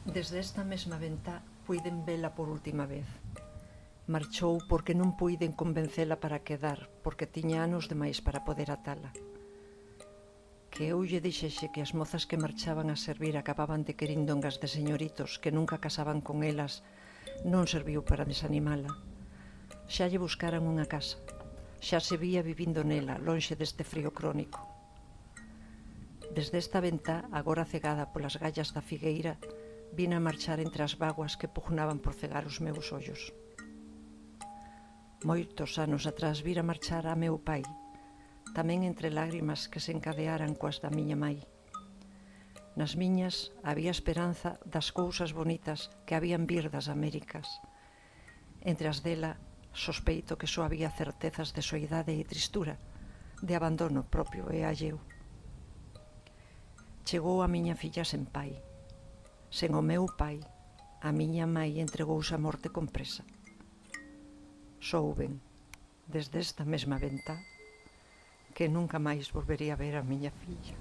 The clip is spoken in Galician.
Desde esta mesma ventá puiden vela por última vez. Marchou porque non puiden convencela para quedar, porque tiña anos demais para poder atala. Que eu lle dixexe que as mozas que marchaban a servir acababan de querindongas de señoritos que nunca casaban con elas, non serviu para desanimala. Xa lle buscaran unha casa, xa se vía vivindo nela, lonxe deste frío crónico. Desde esta ventá, agora cegada polas gallas da figueira, vina a marchar entre as vaguas que pugnaban por cegar os meus ollos. Moitos anos atrás vira marchar a meu pai, tamén entre lágrimas que se encadearan coas da miña mai. Nas miñas había esperanza das cousas bonitas que habían vir das Américas. Entre as dela, sospeito que só había certezas de soidade e tristura, de abandono propio e alleu. Chegou a miña filla sen pai. Sen o meu pai, a miña mai entregouse a morte con presa. Souben, desde esta mesma ventá, que nunca máis volvería a ver a miña filla.